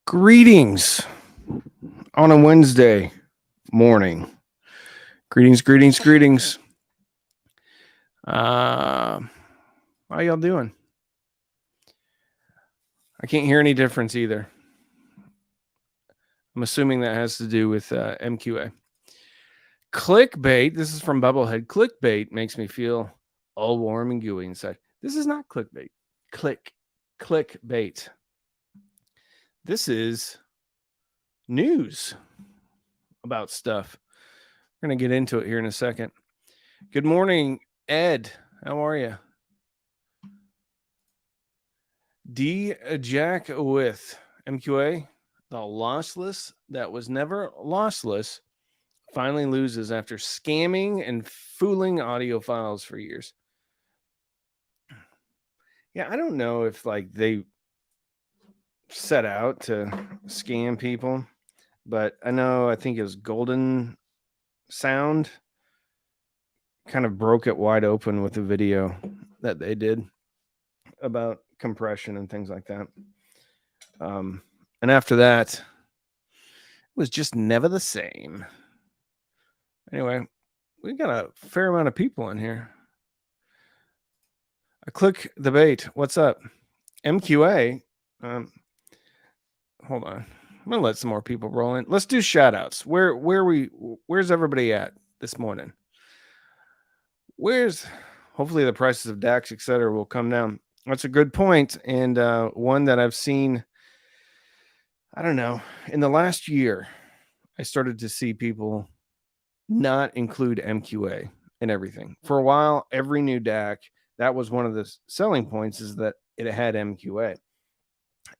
Greetings on a Wednesday morning. Greetings. How y'all doing? I can't hear any difference either. I'm assuming that has to do with MQA. Clickbait, this is from Bubblehead. Clickbait makes me feel all warm and gooey inside. This is not clickbait. Clickbait. This is news about stuff. We're going to get into it here in a second. Good morning, Ed. How are you? Jack with MQA, the lossless that was never lossless, finally loses after scamming and fooling audiophiles for years. Yeah, I don't know if they set out to scam people, but I think it was Golden Sound kind of broke it wide open with a video that they did about compression and things like that. And after that, it was just never the same. Anyway, we got a fair amount of people in here. I click the bait. What's up? MQA. Hold on. I'm gonna let some more people roll in. Let's do shout outs. Where's everybody at this morning? Hopefully the prices of DACs, etc., will come down. That's a good point, and one that I've seen. I don't know. In the last year, I started to see people not include MQA in everything. For a while, every new DAC, that was one of the selling points, is that it had MQA.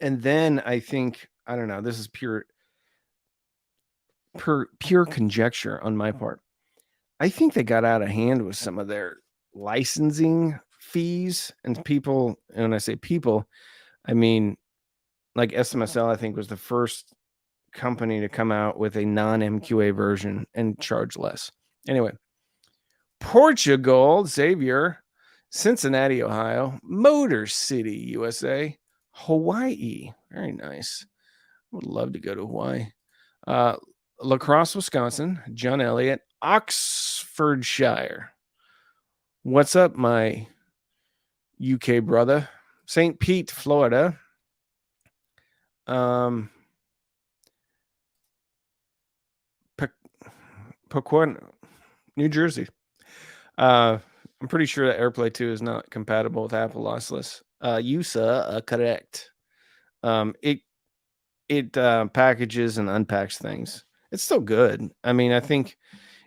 And then I think, I don't know, this is pure conjecture on my part. I think they got out of hand with some of their licensing fees, and people, and when I say people, I mean like SMSL, I think, was the first company to come out with a non-MQA version and charge less. Anyway, Portugal, Xavier, Cincinnati, Ohio, Motor City, USA, Hawaii. Very nice. Would love to go to Hawaii. La Crosse, Wisconsin, John Elliott, Oxfordshire. What's up, my UK brother? St. Pete, Florida. Pequot, New Jersey. I'm pretty sure that AirPlay 2 is not compatible with Apple lossless. USA, correct. It packages and unpacks things. It's still good. I mean, I think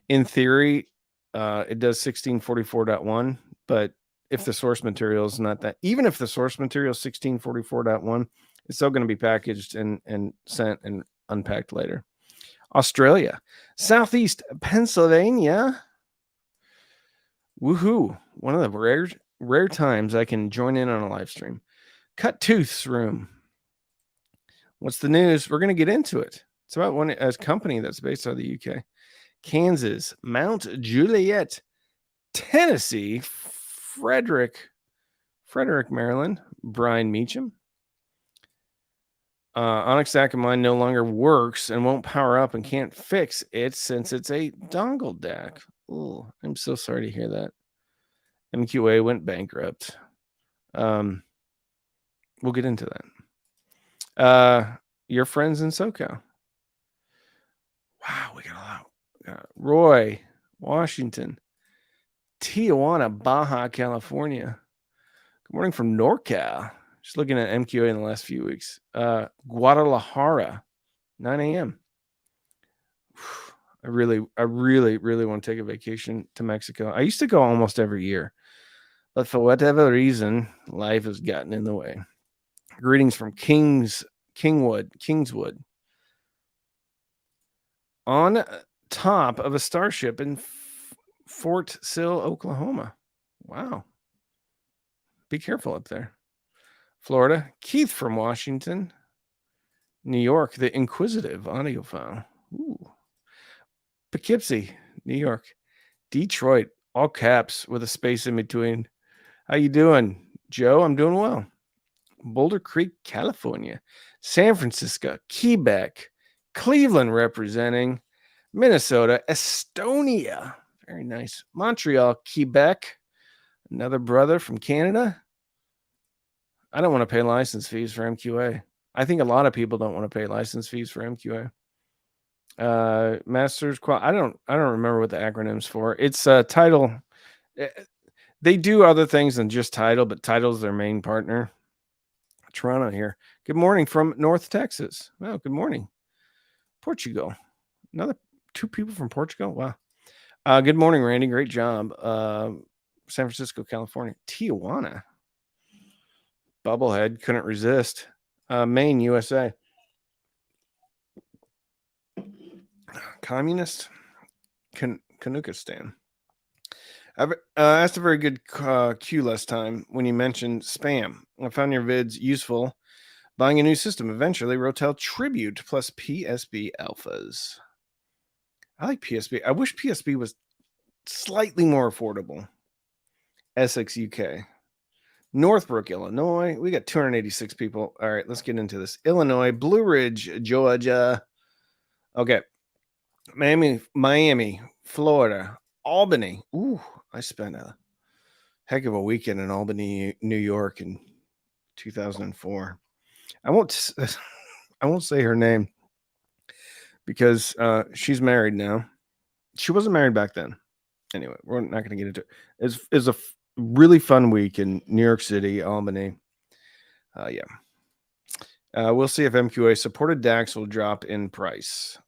in theory, it does 1644.1, but if the source material is not that, even if the source material is 1644.1, it's still going to be packaged and sent and unpacked later. Australia, Southeast Pennsylvania. Woohoo. One of the rare times I can join in on a live stream. Cut Tooth's room. What's the news? We're going to get into it. It's about a company that's based out of the UK. Kansas, Mount Juliet, Tennessee, Frederick, Maryland, Brian Meacham. Onyx Akamine no longer works and won't power up and can't fix it since it's a dongle DAC. Oh, I'm so sorry to hear that. MQA went bankrupt. We'll get into that. Your friends in SoCal. Wow, we got a lot. Roy, Washington, Tijuana, Baja, California. Good morning from NorCal. Just looking at MQA in the last few weeks. Guadalajara, 9 a.m. I really want to take a vacation to Mexico. I used to go almost every year, but for whatever reason, life has gotten in the way. Greetings from Kingswood. On top of a starship in Fort Sill, Oklahoma. Wow. Be careful up there. Florida, Keith from Washington. New York, the inquisitive audiophile. Ooh. Poughkeepsie, New York. Detroit, all caps with a space in between. How you doing, Joe? I'm doing well. Boulder Creek, California, San Francisco, Quebec, Cleveland representing, Minnesota, Estonia, very nice, Montreal, Quebec, another brother from Canada. I don't want to pay license fees for MQA. I think a lot of people don't want to pay license fees for MQA. Masters Qual. I don't remember what the acronym's for. It's Tidal. They do other things than just Tidal, but Tidal's their main partner. Toronto here. Good morning from North Texas. Well, good morning. Portugal. Another 2 people from Portugal. Wow. Good morning, Randy. Great job. San Francisco, California. Tijuana. Bubblehead. Couldn't resist. Maine, USA. Communist. Kanukistan. I asked a very good cue last time when you mentioned spam. I found your vids useful. Buying a new system eventually. Rotel Tribute plus PSB alphas. I like PSB. I wish PSB was slightly more affordable. Essex, UK. Northbrook, Illinois. We got 286 people. All right, let's get into this. Illinois, Blue Ridge, Georgia. Okay. Miami, Florida, Albany. Ooh, I spent a heck of a weekend in Albany, New York in 2004. I won't say her name because she's married now. She wasn't married back then. Anyway, we're not going to get into it. It's a really fun week in New York City, Albany. We'll see if MQA supported DACs will drop in price.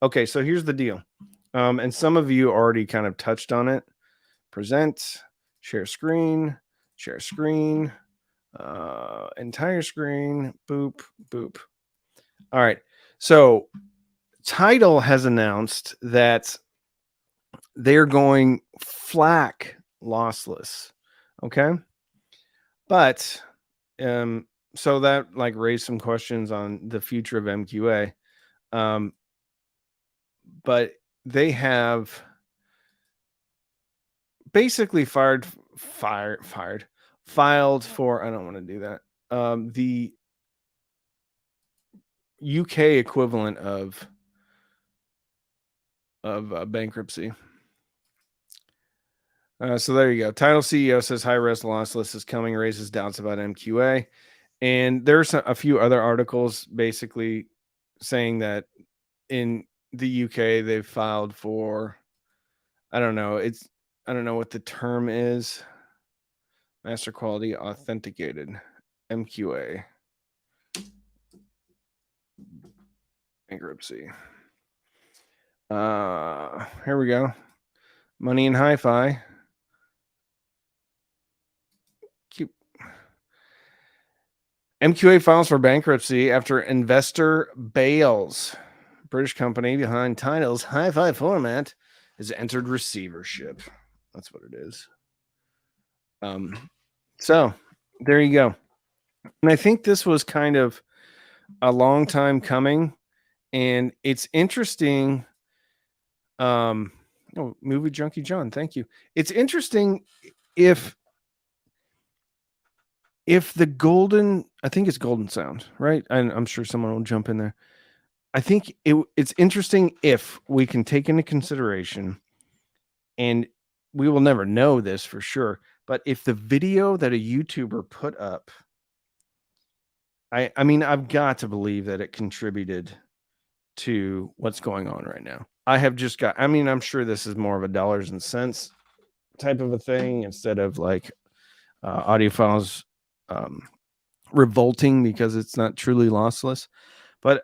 Okay, so here's the deal. And some of you already kind of touched on it. Present, share screen, entire screen, boop, boop. All right. So Tidal has announced that they're going FLAC lossless. Okay. But so that like raised some questions on the future of MQA. But they have basically filed for, I don't want to do that. The UK equivalent of bankruptcy. So there you go. Tidal CEO says high risk lossless is coming, raises doubts about MQA. And there's a few other articles basically saying that in the UK they've filed for, I don't know what the term is. Master quality authenticated MQA bankruptcy. Here we go. Money and Hi-Fi. MQA files for bankruptcy after investor bails. British company behind Tidal's Hi-Fi format has entered receivership. That's what it is. So there you go. And I think this was kind of a long time coming, and it's interesting. Movie Junkie John, thank you. It's interesting if the golden, I think it's golden sound, right? And I'm sure someone will jump in there. I think it's interesting if we can take into consideration, and we will never know this for sure, but if the video that a YouTuber put up, I mean, I've got to believe that it contributed to what's going on right now. I'm sure this is more of a dollars and cents type of a thing instead of like audio files revolting because it's not truly lossless. But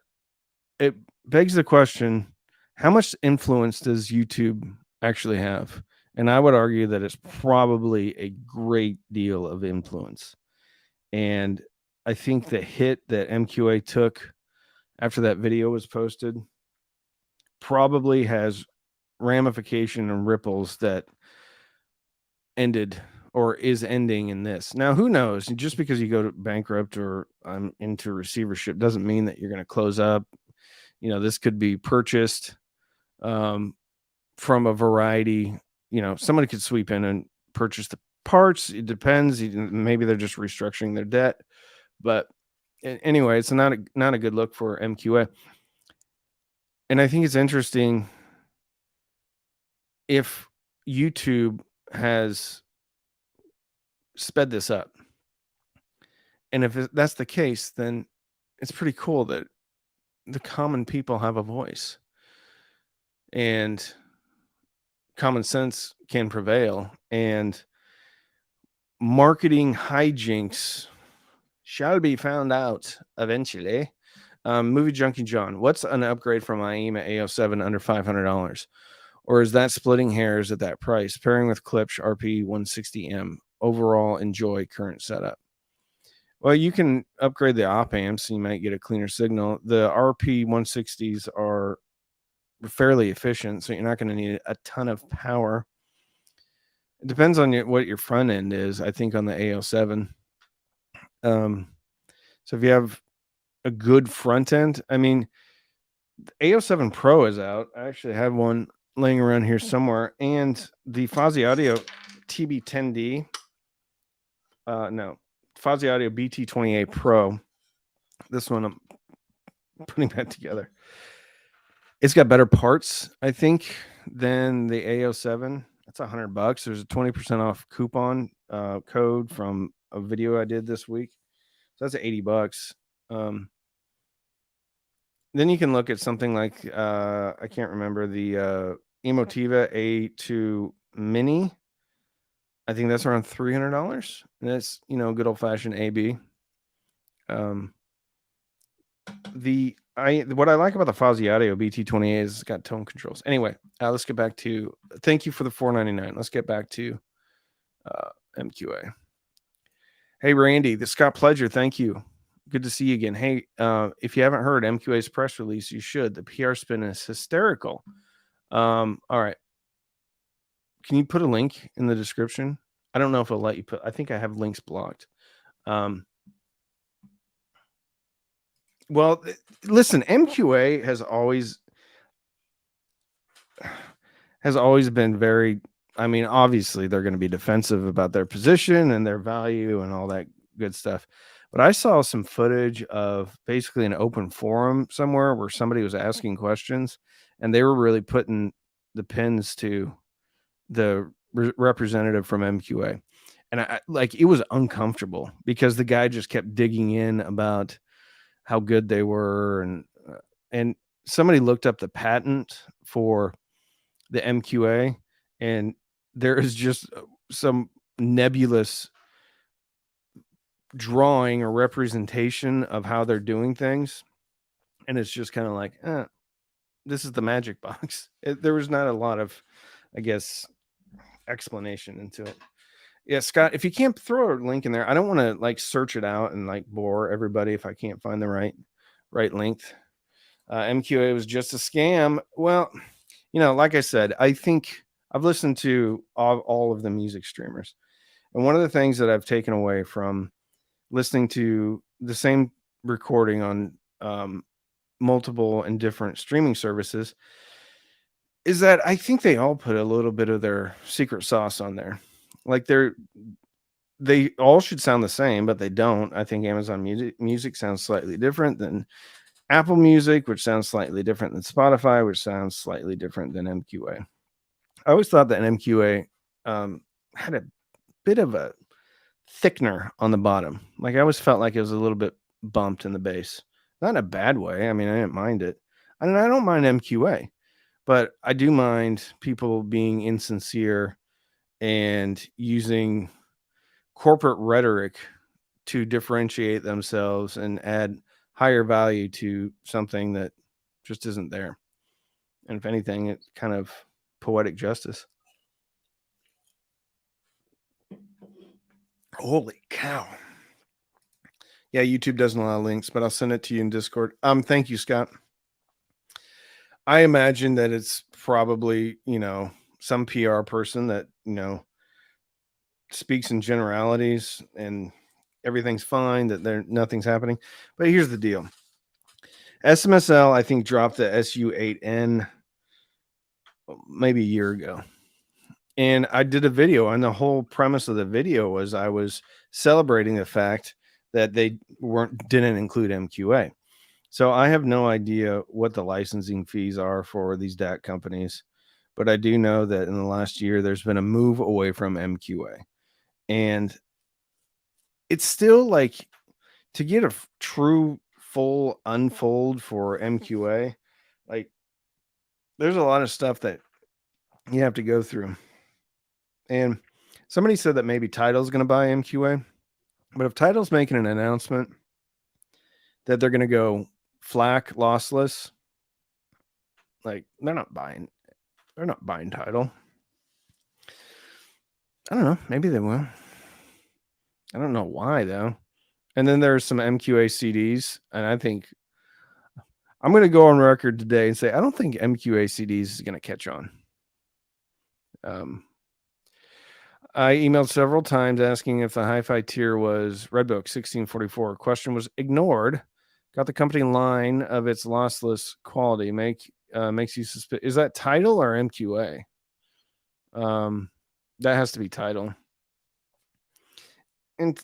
it begs the question, how much influence does YouTube actually have? And I would argue that it's probably a great deal of influence. And I think the hit that MQA took after that video was posted probably has ramification and ripples that ended or is ending in this. Now, who knows? Just because you go to bankrupt or into receivership doesn't mean that you're going to close up. This could be purchased from a variety. Somebody could sweep in and purchase the parts. It depends. Maybe they're just restructuring their debt. But anyway, it's not a good look for MQA. And I think it's interesting if YouTube has sped this up. And if that's the case, then it's pretty cool that the common people have a voice and common sense can prevail, and marketing hijinks shall be found out eventually. Movie Junkie John, what's an upgrade from IEMA A07 under $500? Or is that splitting hairs at that price? Pairing with Klipsch RP 160M. Overall, enjoy current setup. Well, you can upgrade the op amps, and you might get a cleaner signal. The RP 160s are fairly efficient, so you're not going to need a ton of power. It depends on what your front end is, I think, on the A07. So if you have a good front end, I mean, the A07 Pro is out. I actually have one laying around here somewhere, and the Fozzy Audio TB10D, Fozzy Audio BT28 Pro. This one I'm putting that together. It's got better parts, I think, than the A07. That's $100. There's a 20% off coupon code from a video I did this week. So that's $80. Then you can look at something like I can't remember, the Emotiva A2 Mini. I think that's around $300. And that's, good old fashioned AB. What I like about the Fozzy Audio BT28 is it's got tone controls. Anyway, let's get back to, thank you for the $4.99. Let's get back to MQA. Hey, Randy, the Scott Pledger, thank you. Good to see you again. Hey, if you haven't heard MQA's press release, you should. The PR spin is hysterical. All right. Can you put a link in the description? I don't know if it'll let you put, I think I have links blocked. Well, listen, MQA has always been very, I mean, obviously they're going to be defensive about their position and their value and all that good stuff. But I saw some footage of basically an open forum somewhere where somebody was asking questions, and they were really putting the pins to the representative from MQA. And I like, it was uncomfortable because the guy just kept digging in about how good they were. And somebody looked up the patent for the MQA, and there is just some nebulous drawing or representation of how they're doing things. And it's just kind of like, this is the magic box. There was not a lot of, I guess, explanation into it. Yeah, Scott, if you can't throw a link in there, I don't want to like search it out and like bore everybody if I can't find the right link. MQA was just a scam. Well, like I said, I think I've listened to all of the music streamers. And one of the things that I've taken away from listening to the same recording on multiple and different streaming services is that I think they all put a little bit of their secret sauce on there. Like they all should sound the same, but they don't. I think Amazon Music sounds slightly different than Apple Music, which sounds slightly different than Spotify, which sounds slightly different than MQA. I always thought that an MQA had a bit of a thickener on the bottom. Like I always felt like it was a little bit bumped in the bass. Not in a bad way. I mean, I didn't mind it. I don't mind MQA, but I do mind people being insincere and using corporate rhetoric to differentiate themselves and add higher value to something that just isn't there. And if anything, it's kind of poetic justice. Holy cow. Yeah, YouTube doesn't allow links, but I'll send it to you in Discord. Thank you, Scott. I imagine that it's probably, some PR person that, speaks in generalities and everything's fine, that nothing's happening. But here's the deal. SMSL, I think, dropped the SU8N maybe a year ago. And I did a video, and the whole premise of the video was I was celebrating the fact that they didn't include MQA. So I have no idea what the licensing fees are for these DAC companies, but I do know that in the last year there's been a move away from MQA, and it's still like to get a true full unfold for MQA, like there's a lot of stuff that you have to go through. And somebody said that maybe Tidal's going to buy MQA, but if Tidal's making an announcement that they're going to go FLAC lossless, like they're not buying Tidal. I don't know. Maybe they will. I don't know why though. And then there's some MQA CDs, and I think I'm going to go on record today and say I don't think MQA CDs is going to catch on. I emailed several times asking if the hi-fi tier was Redbook 1644. Question was ignored. Got the company line of its lossless quality. Makes you suspicious. Is that Tidal or MQA? That has to be Tidal. And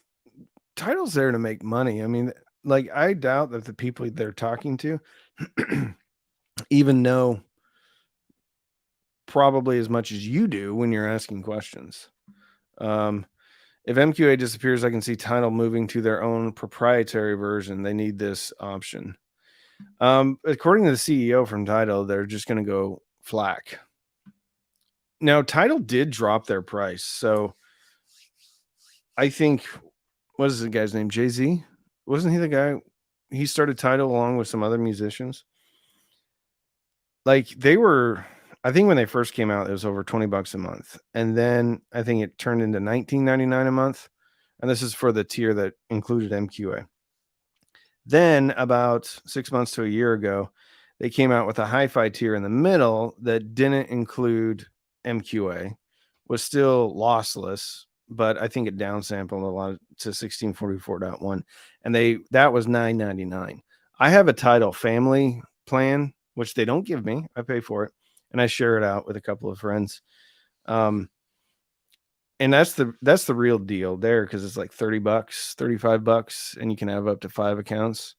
Tidal's there to make money. I mean, like I doubt that the people they're talking to even know probably as much as you do when you're asking questions. If MQA disappears, I can see Tidal moving to their own proprietary version. They need this option. According to the CEO from Tidal, they're just going to go FLAC. Now, Tidal did drop their price. So I think, what is the guy's name? Jay-Z? Wasn't he the guy? He started Tidal along with some other musicians. Like they were, I think when they first came out, it was over $20 a month. And then I think it turned into $19.99 a month. And this is for the tier that included MQA. Then about 6 months to a year ago, they came out with a hi-fi tier in the middle that didn't include MQA, was still lossless, but I think it downsampled a lot to 1644.1. And that was $9.99. I have a Tidal family plan, which they don't give me. I pay for it, and I share it out with a couple of friends. And that's the real deal there, because it's like $30, $35, and you can have up to 5 accounts.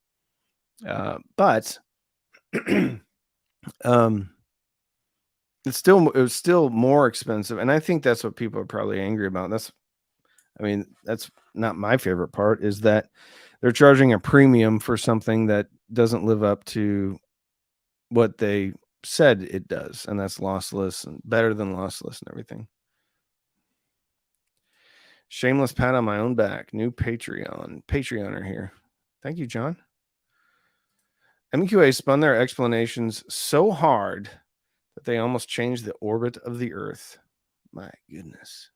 But it was still more expensive, and I think that's what people are probably angry about. That's not my favorite part, is that they're charging a premium for something that doesn't live up to what they said it does, and that's lossless and better than lossless and everything. Shameless pat on my own back. New Patreoner here. Thank you, John. MQA spun their explanations so hard that they almost changed the orbit of the Earth. My goodness.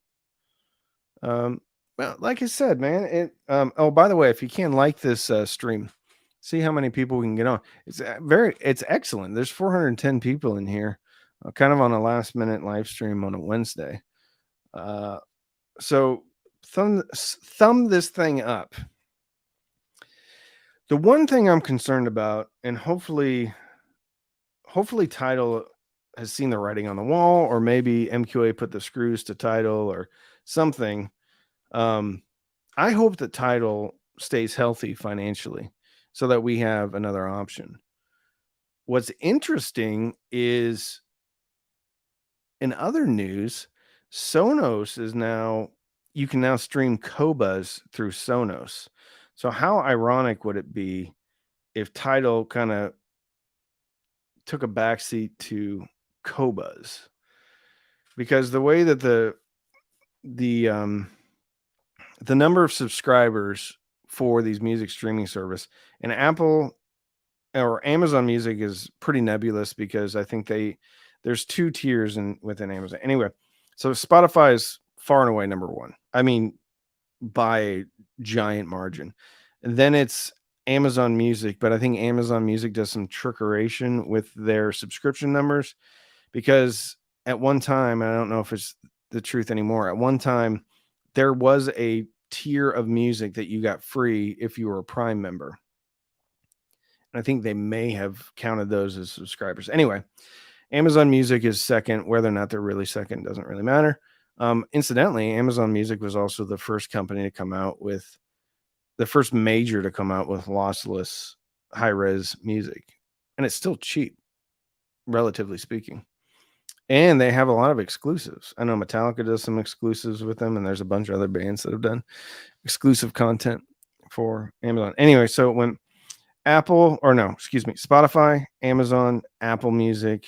Well, like I said, man, oh, by the way, if you can like this stream, see how many people we can get on. It's excellent. There's 410 people in here, kind of on a last minute live stream on a Wednesday. So thumb this thing up. The one thing I'm concerned about, and hopefully Tidal has seen the writing on the wall, or maybe MQA put the screws to Tidal or something. I hope that Tidal stays healthy financially so that we have another option. What's interesting is, in other news, Sonos is now, you can now stream Qobuz through Sonos. So how ironic would it be if Tidal kind of took a backseat to Qobuz? Because the way that the number of subscribers for these music streaming service, and Apple or Amazon Music is pretty nebulous, because I think there's 2 tiers within Amazon. Anyway, so Spotify is far and away number 1. I mean, by a giant margin. And then it's Amazon Music, but I think Amazon Music does some trickeration with their subscription numbers, because at one time, and I don't know if it's the truth anymore, at one time there was a tier of music that you got free if you were a Prime member. And I think they may have counted those as subscribers. Anyway, Amazon Music is second. Whether or not they're really second doesn't really matter. Incidentally, Amazon Music was also the first company to come out with the first major to come out with lossless high res music, and it's still cheap, relatively speaking. And they have a lot of exclusives. I know Metallica does some exclusives with them, and there's a bunch of other bands that have done exclusive content for Amazon. Anyway, so when Apple, or no, excuse me, Spotify, Amazon, Apple Music,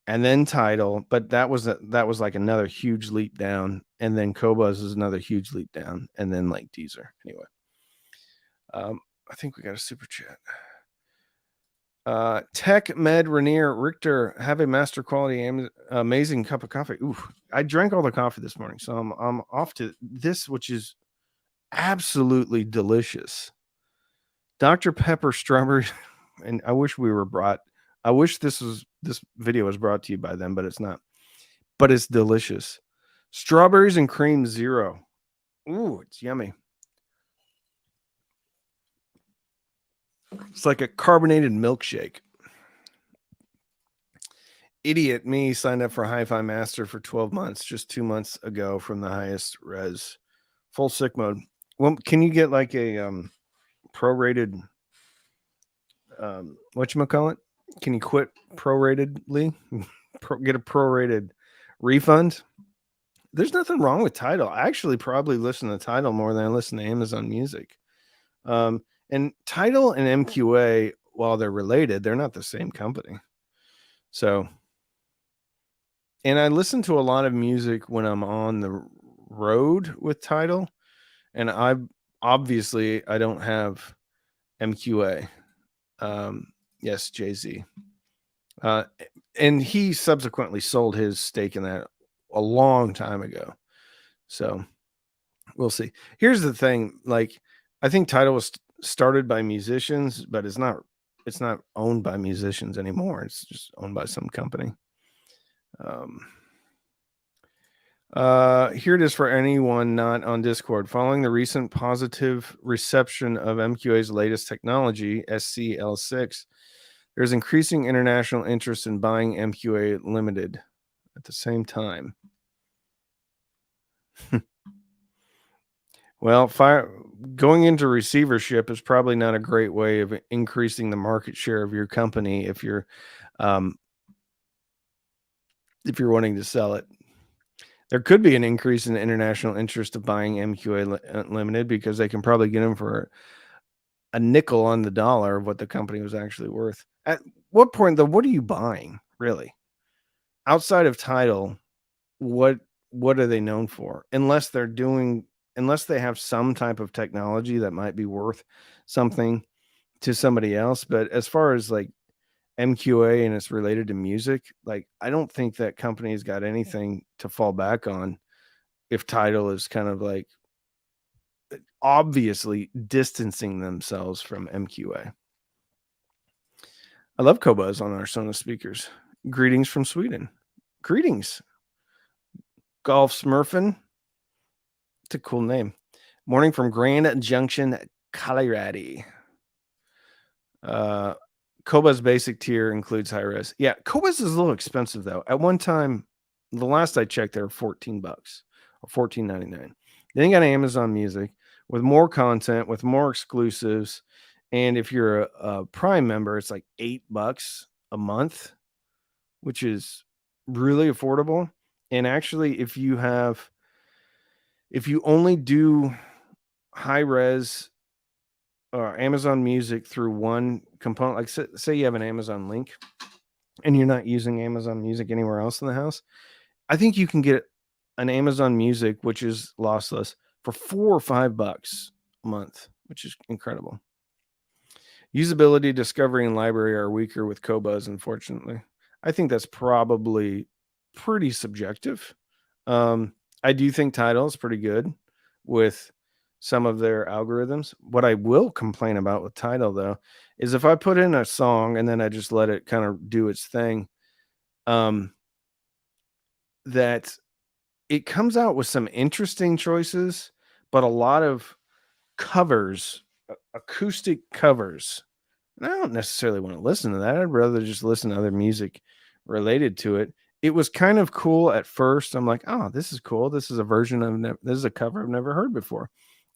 and then Tidal, but that was like another huge leap down, and then Qobuz is another huge leap down, and then like Deezer. Anyway, I think we got a super chat. Tech Med Rainier Richter, have a master quality amazing cup of coffee. Ooh, I drank all the coffee this morning, so I'm off to this, which is absolutely delicious. Dr. Pepper strawberry, and I wish this video was brought to you by them, but it's not. But it's delicious. Strawberries and cream zero. Ooh, it's yummy. It's like a carbonated milkshake. Idiot me signed up for Hi-Fi Master for 12 months just 2 months ago from the highest res. Full sick mode. Well, can you get like a prorated whatchamacallit? Can you quit proratedly? Get a prorated refund? There's nothing wrong with Tidal. I actually probably listen to Tidal more than I listen to Amazon Music. And Tidal and MQA, while they're related, they're not the same company. So, and I listen to a lot of music when I'm on the road with Tidal, and I don't have MQA. Yes, Jay-Z. And he subsequently sold his stake in that a long time ago. So we'll see. Here's the thing. Like, I think Tidal was started by musicians, but it's not owned by musicians anymore. It's just owned by some company. Here it is for anyone not on Discord. Following the recent positive reception of MQA's latest technology, SCL6, there's increasing international interest in buying MQA Limited at the same time. Well, going into receivership is probably not a great way of increasing the market share of your company if you're wanting to sell it. There could be an increase in international interest of buying MQA Limited because they can probably get them for a nickel on the dollar of what the company was actually worth. At what point, though, what are you buying, really? Outside of Tidal, what are they known for? Unless they have some type of technology that might be worth something to somebody else. But as far as like MQA and it's related to music, like I don't think that company's got anything to fall back on if Tidal is kind of like obviously distancing themselves from MQA. I love Qobuz on our Sonos speakers. Greetings from Sweden. Greetings. Golf Smurfin. It's a cool name. Morning from Grand Junction, Colorado. Qobuz basic tier includes high res. Yeah, Qobuz is a little expensive though. At one time, the last I checked, they were $14 or $14.99. Then you got Amazon Music with more content, with more exclusives, and if you're a Prime member, it's like $8 a month, which is really affordable. And actually, if you only do high res or Amazon Music through one component, like say you have an Amazon link and you're not using Amazon Music anywhere else in the house, I think you can get an Amazon Music, which is lossless, for $4 or $5 a month, which is incredible. Usability, discovery, and library are weaker with Qobuz, unfortunately. I think that's probably pretty subjective. I do think Tidal is pretty good with some of their algorithms. What I will complain about with Tidal, though, is if I put in a song and then I just let it kind of do its thing, that it comes out with some interesting choices, but a lot of covers, acoustic covers. And I don't necessarily want to listen to that. I'd rather just listen to other music related to it. It was kind of cool at first. I'm like, oh, this is cool. This is a version of this is a cover I've never heard before.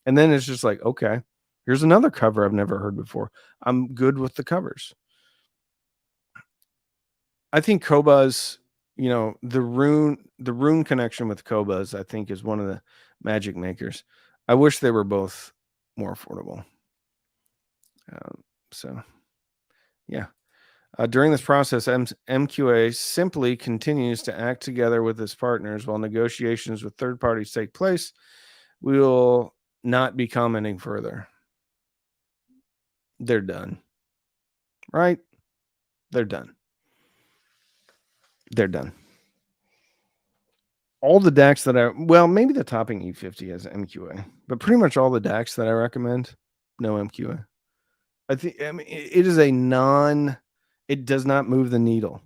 And then it's just like, okay. Here's another cover I've never heard before. I'm good with the covers. I think Kobas, the rune connection with Kobas, I think is one of the magic makers. I wish they were both more affordable. So, yeah. During this process, MQA simply continues to act together with its partners while negotiations with third parties take place. We will not be commenting further. They're done. Right? They're done. They're done. All the DACs maybe the topping E50 has MQA, but pretty much all the DACs that I recommend, no MQA. I mean, it is it does not move the needle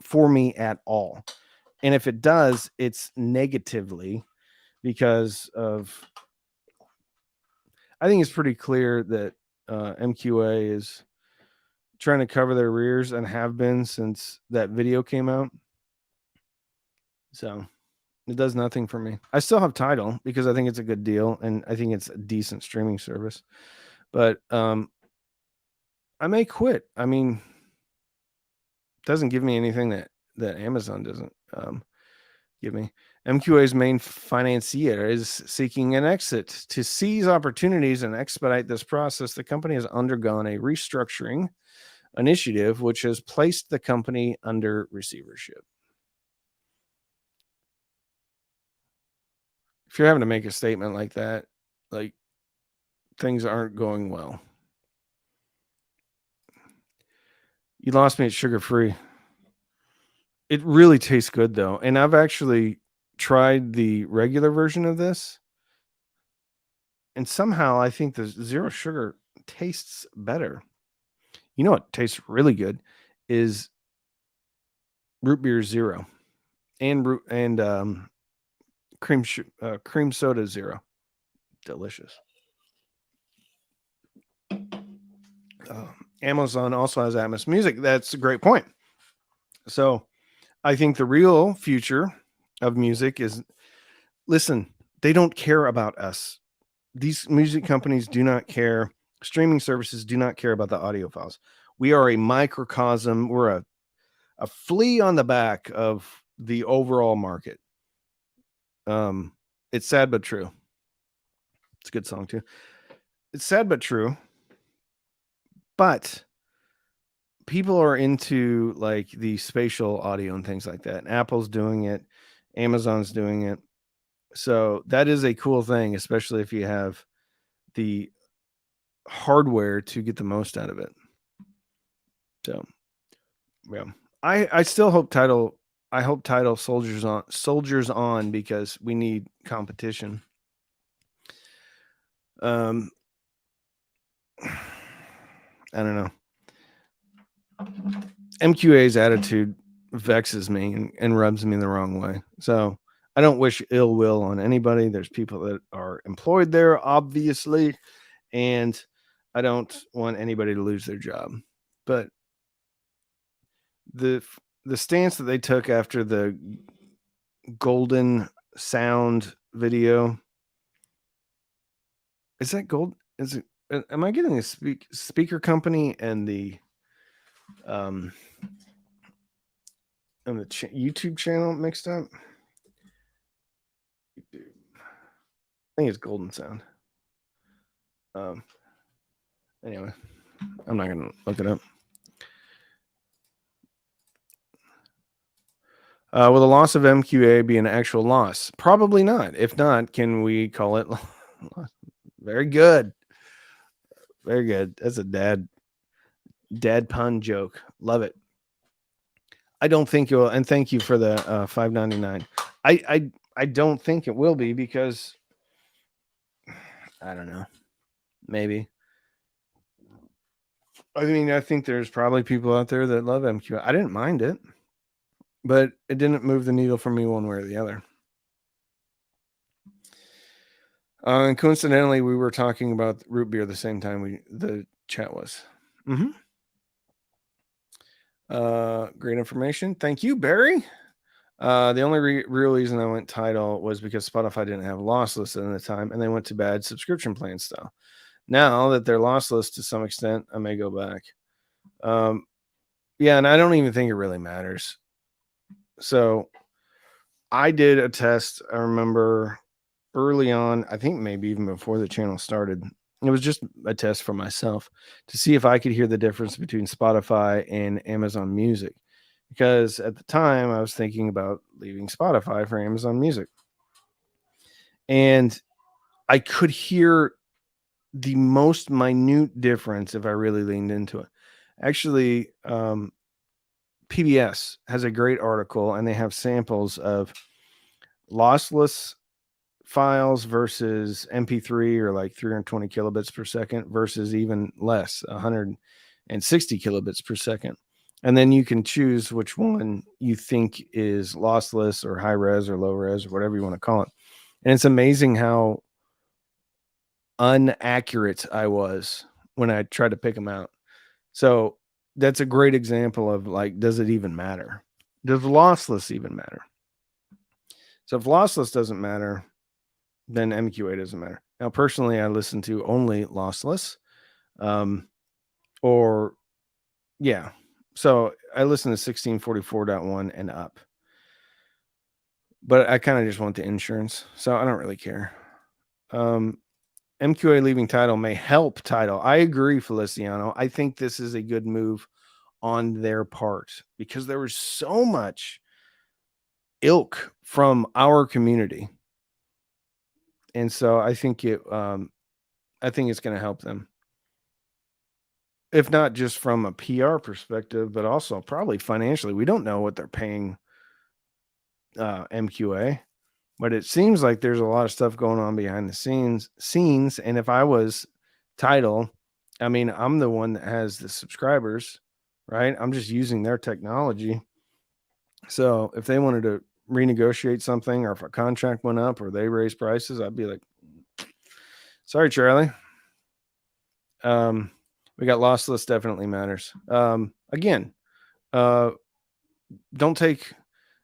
for me at all. And if it does, it's negatively because I think it's pretty clear that MQA is trying to cover their rears and have been since that video came out. So it does nothing for me. I still have Tidal because I think it's a good deal and I think it's a decent streaming service. But I may quit. I mean, it doesn't give me anything that Amazon doesn't give me. MQA's main financier is seeking an exit. To seize opportunities and expedite this process, the company has undergone a restructuring initiative, which has placed the company under receivership. If you're having to make a statement like that, like things aren't going well. You lost me at sugar-free. It really tastes good though. And I've actually tried the regular version of this. And somehow I think the zero sugar tastes better. You know what tastes really good is root beer zero and cream soda zero. Delicious. Amazon also has Atmos Music. That's a great point. So I think the real future of music is, listen, they don't care about us. These music companies do not care. Streaming services do not care about the audio files. We are a microcosm. We're a flea on the back of the overall market. It's sad but true. It's a good song too. It's sad but true. But people are into like the spatial audio and things like that. Apple's doing it, Amazon's doing it. So that is a cool thing, especially if you have the hardware to get the most out of it. So yeah. I still hope Tidal soldiers on because we need competition. I don't know. MQA's attitude vexes me and rubs me the wrong way. So I don't wish ill will on anybody. There's people that are employed there, obviously, and I don't want anybody to lose their job. But the stance that they took after the golden sound video, is that gold? Is it? Am I getting a speaker company and the YouTube channel mixed up? I think it's Golden Sound. Anyway, I'm not gonna look it up. Will the loss of MQA be an actual loss? Probably not. If not, can we call it loss? Very good. Very good. That's a dad pun joke. Love it. I don't think you'll, and thank you for the $5.99. I don't think it will be because I don't know. Maybe. I mean, I think there's probably people out there that love MQA. I didn't mind it, but it didn't move the needle for me one way or the other. And coincidentally, we were talking about root beer the same time the chat was. Great information. Thank you, Barry. The only real reason I went Tidal was because Spotify didn't have lossless at the time, and they went to bad subscription plan style. Now that they're lossless to some extent, I may go back. Yeah, and I don't even think it really matters. So I did a test. I remember early on, I think maybe even before the channel started. It was just a test for myself to see if I could hear the difference between Spotify and Amazon Music. Because at the time I was thinking about leaving Spotify for Amazon Music. And I could hear the most minute difference if I really leaned into it. Actually, PBS has a great article and they have samples of lossless files versus MP3 or like 320 kilobits per second versus even less, 160 kilobits per second. And then you can choose which one you think is lossless or high res or low res or whatever you want to call it. And it's amazing how inaccurate I was when I tried to pick them out. So that's a great example of like, does it even matter? Does lossless even matter? So if lossless doesn't matter, then MQA doesn't matter. Now, personally, I listen to only lossless, or yeah. So I listen to 1644.1 and up, but I kind of just want the insurance, so I don't really care. MQA leaving Tidal may help Tidal. I agree, Feliciano. I think this is a good move on their part because there was so much ilk from our community, and so I think it's going to help them. If not just from a PR perspective, but also probably financially. We don't know what they're paying MQA, but it seems like there's a lot of stuff going on behind the scenes. And if I was Tidal, I mean, I'm the one that has the subscribers, right? I'm just using their technology. So if they wanted to renegotiate something, or if a contract went up or they raised prices, I'd be like, sorry, Charlie. We got lossless definitely matters. Again, don't take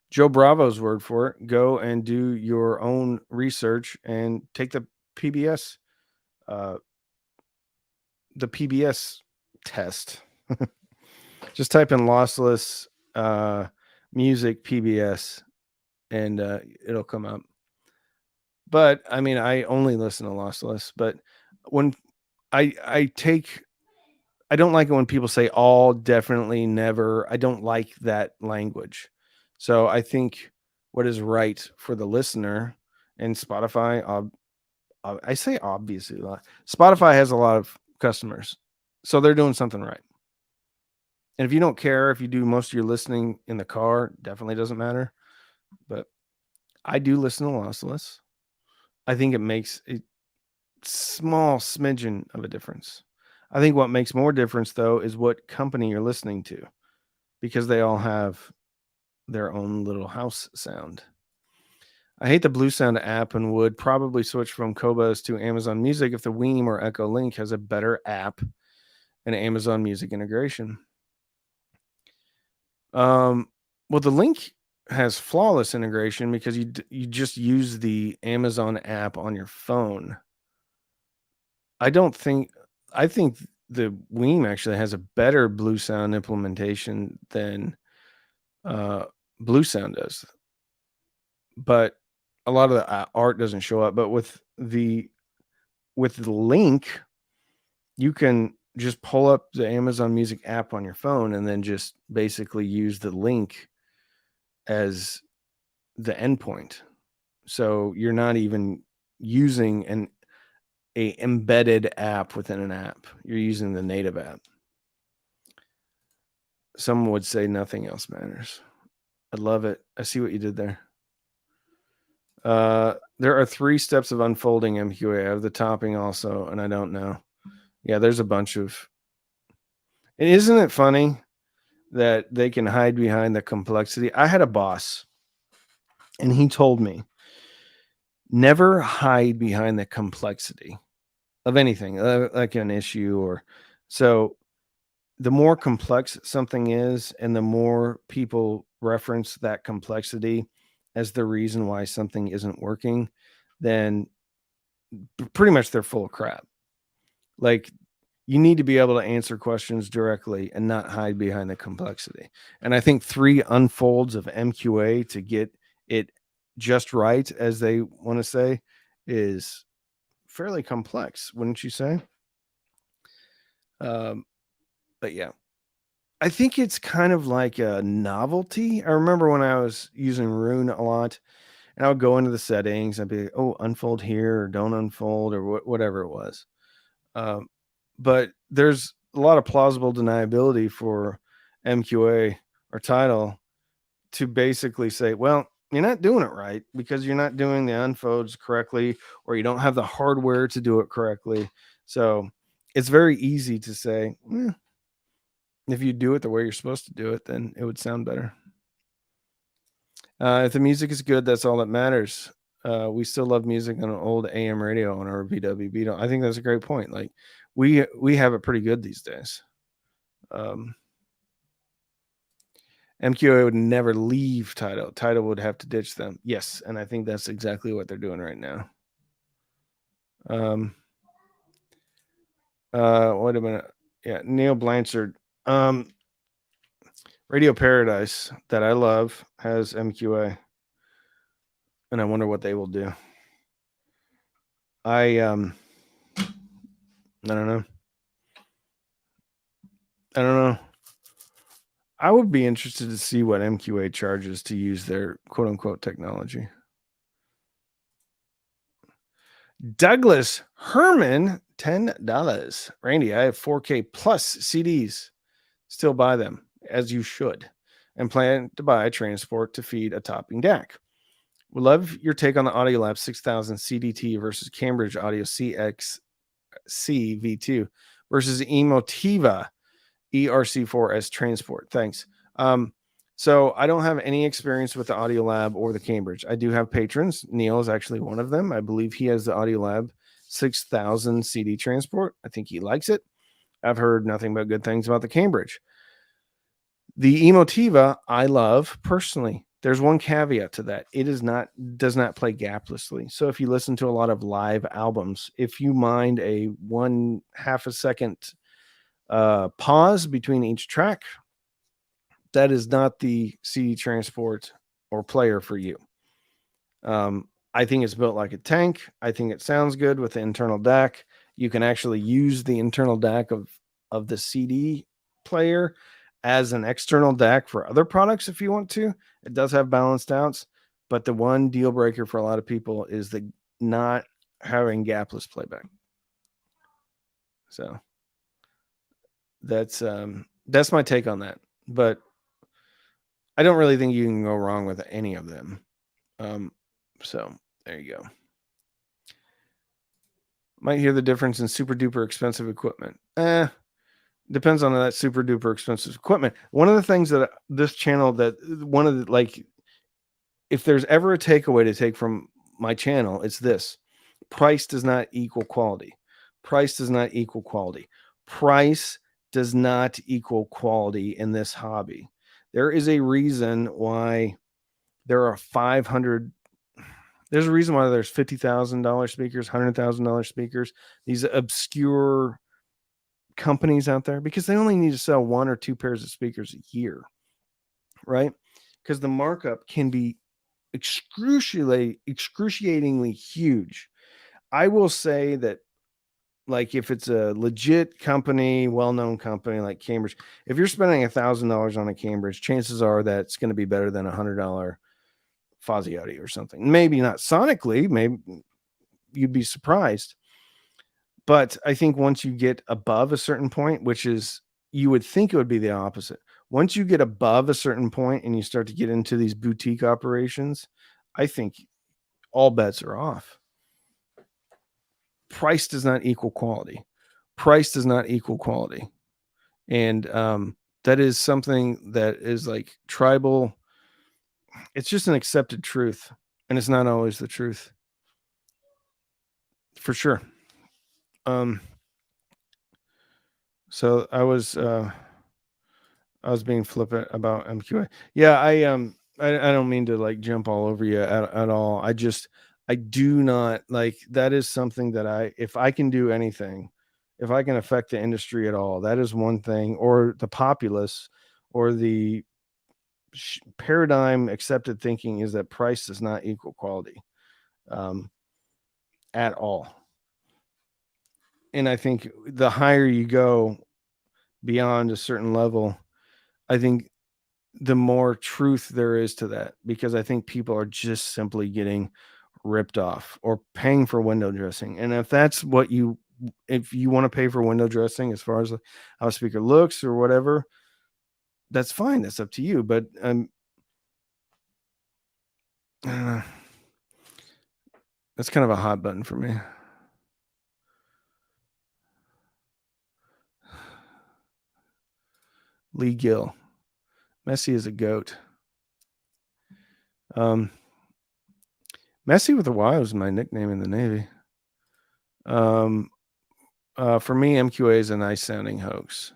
Joe Bravo's word for it. Go and do your own research and take the PBS, uh, test. Just type in lossless music PBS, and it'll come up. But I mean, I only listen to lossless. But when I don't like it when people say all, definitely, never. I don't like that language. So I think what is right for the listener, and Spotify, I say obviously a lot. Spotify has a lot of customers, so they're doing something right. And if you don't care, if you do most of your listening in the car, definitely doesn't matter. But I do listen to lossless. I think it makes a small smidgen of a difference. I think what makes more difference though is what company you're listening to, because they all have their own little house sound. I hate the Blue Sound app and would probably switch from Qobuz to Amazon Music if the Weem or Echo Link has a better app and Amazon Music integration. Well, the Link has flawless integration because you just use the Amazon app on your phone. I think the Weem actually has a better Blue Sound implementation than Blue Sound does, but a lot of the art doesn't show up. But with the Link, you can just pull up the Amazon Music app on your phone and then just basically use the link as the endpoint. So you're not even using a embedded app within an app. You're using the native app. Someone would say nothing else matters. I love it. I see what you did there. There are 3 steps of unfolding MQA. I have the topping also, and I don't know. Yeah, there's a bunch of. And isn't it funny that they can hide behind the complexity? I had a boss, and he told me, never hide behind the complexity of anything, like an issue or so. The more complex something is, and the more people reference that complexity as the reason why something isn't working, then pretty much they're full of crap. Like, you need to be able to answer questions directly and not hide behind the complexity. And I think 3 unfolds of MQA to get it just right, as they want to say, is fairly complex, wouldn't you say? Um, but yeah, I think it's kind of like a novelty. I remember when I was using Rune a lot, and I would go into the settings. I'd be like, "Oh, unfold here or don't unfold," or whatever it was. Um, but there's a lot of plausible deniability for MQA or Tidal to basically say, well, you're not doing it right because you're not doing the unfolds correctly, or you don't have the hardware to do it correctly. So it's very easy to say, if you do it the way you're supposed to do it, then it would sound better. If the music is good, that's all that matters. We still love music on an old AM radio on our VWB. I think that's a great point. Like we have it pretty good these days. Um, MQA would never leave Tidal. Tidal would have to ditch them. Yes, and I think that's exactly what they're doing right now. Um, wait a minute. Yeah, Neil Blanchard. Radio Paradise that I love has MQA, and I wonder what they will do. I don't know. I don't know. I would be interested to see what MQA charges to use their quote unquote technology. Douglas Herman, $10. Randy, I have 4K plus CDs. Still buy them, as you should, and plan to buy transport to feed a topping DAC. Would love your take on the Audiolab 6000 CDT versus Cambridge Audio CXC V2 versus Emotiva ERC4 as transport. Thanks. So I don't have any experience with the Audiolab or the Cambridge. I do have patrons. Neil is actually one of them. I believe he has the Audiolab 6000 CD transport. I think he likes it. I've heard nothing but good things about the Cambridge. The Emotiva I love personally. There's one caveat to that. It does not play gaplessly. So if you listen to a lot of live albums, if you mind a 1/2 a second pause between each track, that is not the CD transport or player for you. I think it's built like a tank. I think it sounds good with the internal DAC. You can actually use the internal DAC of the CD player as an external DAC for other products if you want to. It does have balanced outs, but the one deal breaker for a lot of people is the not having gapless playback. So that's my take on that. But I don't really think you can go wrong with any of them. So there you go. Might hear the difference in super duper expensive equipment. Depends on that super duper expensive equipment. One of the things that this channel, if there's ever a takeaway to take from my channel, it's this: price does not equal quality. Price does not equal quality. Price does not equal quality in this hobby. There is a reason why there are 500. There's a reason why there's $50,000 speakers, $100,000 speakers, these obscure companies out there, because they only need to sell 1 or 2 pairs of speakers a year, right? Because the markup can be excruciatingly huge. I will say that, like, if it's a legit company, well-known company like Cambridge, if you're spending $1,000 on a Cambridge, chances are that it's going to be better than $100 Fuzzy Audio or something. Maybe not sonically, maybe you'd be surprised. But I think once you get above a certain point, which is, you would think it would be the opposite. Once you get above a certain point and you start to get into these boutique operations, I think all bets are off. Price does not equal quality. Price does not equal quality. And that is something that is like tribal. It's just an accepted truth, and it's not always the truth, for sure. So I was being flippant about MQA. Yeah, I don't mean to like jump all over you at all. I do not like, that is something that if I can do anything, if I can affect the industry at all, that is one thing, or the populace, or the paradigm accepted thinking is that price does not equal quality um, at all. And I think the higher you go beyond a certain level, I think the more truth there is to that, because I think people are just simply getting ripped off or paying for window dressing. And if that's what if you want to pay for window dressing as far as how a speaker looks or whatever, that's fine. That's up to you. But that's kind of a hot button for me. Lee Gill. Messi is a goat. Messi with a Y was my nickname in the Navy. For me, MQA is a nice sounding hoax.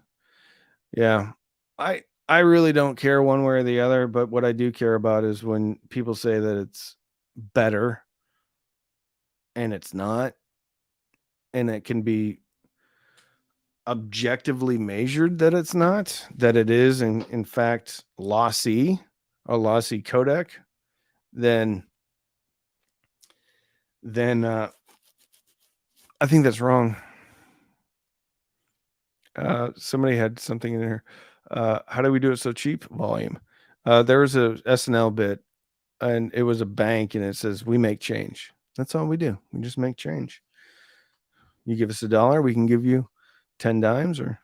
Yeah. I really don't care one way or the other, but what I do care about is when people say that it's better and it's not, and it can be objectively measured that it's not, that it is in fact lossy, a lossy codec, then I think that's wrong. Somebody had something in there. How do we do it so cheap? Volume. There was a SNL bit, and it was a bank, and it says, "We make change." That's all we do. We just make change. You give us $1, we can give you 10 dimes or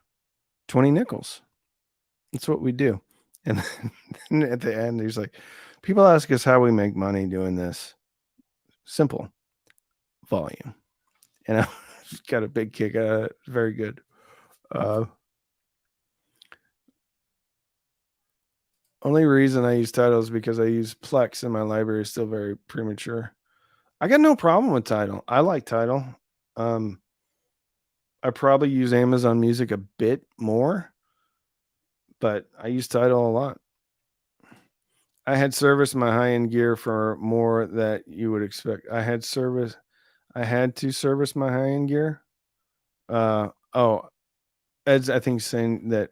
20 nickels. That's what we do. And then at the end, he's like, people ask us how we make money doing this. Simple. Volume. And I got a big kick out of it. Very good. Only reason I use Tidal is because I use Plex and my library is still very premature. I got no problem with Tidal. I like Tidal. I probably use Amazon Music a bit more, but I use Tidal a lot. I had service my high-end gear for more that you would expect. I had to service my high-end gear. Ed's, I think, saying that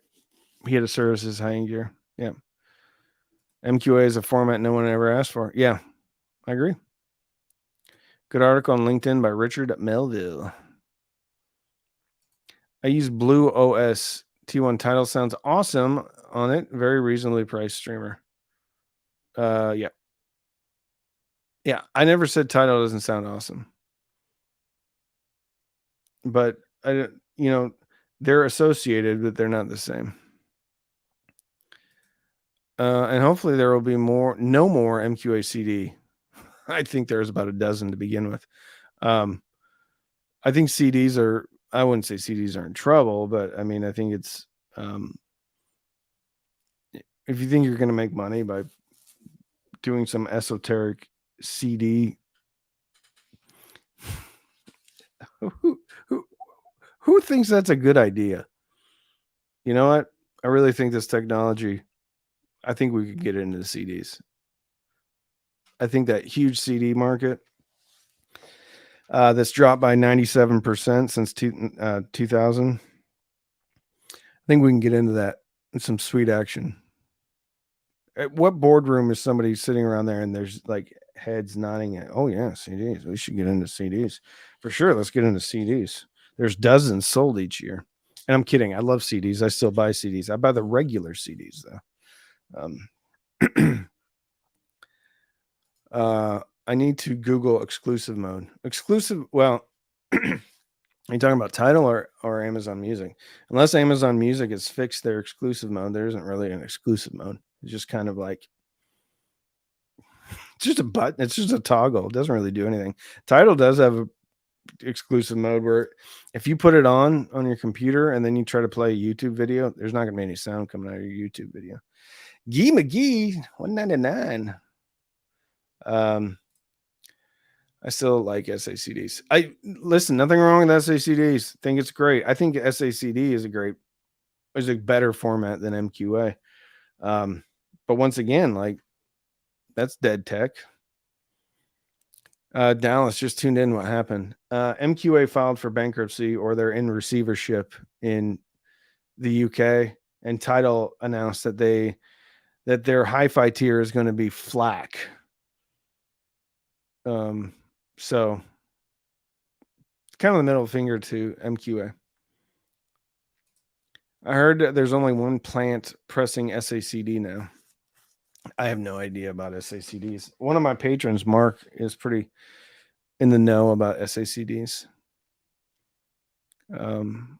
he had to service his high-end gear. Yeah. MQA is a format no one ever asked for. Yeah, I agree. Good article on LinkedIn by Richard Melville. I use Blue OS T1 Tidal. Sounds awesome on it. Very reasonably priced streamer. Yeah. Yeah, I never said Tidal doesn't sound awesome. But they're associated, but they're not the same. And hopefully there will be no more MQA CD. I think there's about a dozen to begin with. I think I wouldn't say CDs are in trouble, but I mean, I think it's, if you think you're going to make money by doing some esoteric CD, who thinks that's a good idea? You know what? I really think this technology, I think we could get into the CDs. I think that huge CD market that's dropped by 97% since 2000. I think we can get into that in some sweet action. At what boardroom is somebody sitting around there and there's like heads nodding at, oh yeah, CDs. We should get into CDs for sure. Let's get into CDs. There's dozens sold each year. And I'm kidding. I love CDs. I still buy CDs. I buy the regular CDs though. I need to Google exclusive mode. Exclusive. Well, are you talking about Tidal or Amazon Music? Unless Amazon Music has fixed their exclusive mode, there isn't really an exclusive mode. It's just kind of like, it's just a button. It's just a toggle. It doesn't really do anything. Tidal does have a exclusive mode where if you put it on your computer and then you try to play a YouTube video, there's not going to be any sound coming out of your YouTube video. Gee McGee, $1.99. I still like SACDs. Listen, nothing wrong with SACDs. Think it's great. I think SACD is a better format than MQA. But once again, like, that's dead tech. Dallas just tuned in. What happened? MQA filed for bankruptcy, or they're in receivership in the UK, and Tidal announced that their hi-fi tier is going to be FLAC. So kind of the middle finger to MQA. I heard that there's only one plant pressing SACD now. I have no idea about SACDs. One of my patrons, Mark, is pretty in the know about SACDs. I'm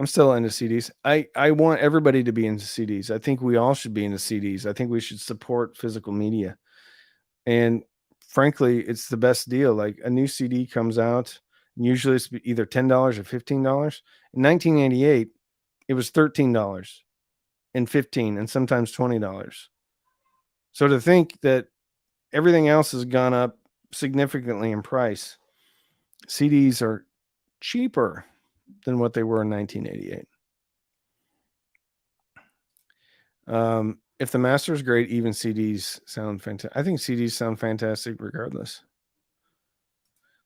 still into CDs. I want everybody to be into CDs. I think we all should be into CDs. I think we should support physical media. And frankly, it's the best deal. Like a new CD comes out, and usually it's either $10 or $15. In 1988, it was $13 and $15 and sometimes $20. So to think that everything else has gone up significantly in price, CDs are cheaper than what they were in 1988. If the master is great, even CDs sound fantastic. I think CDs sound fantastic regardless.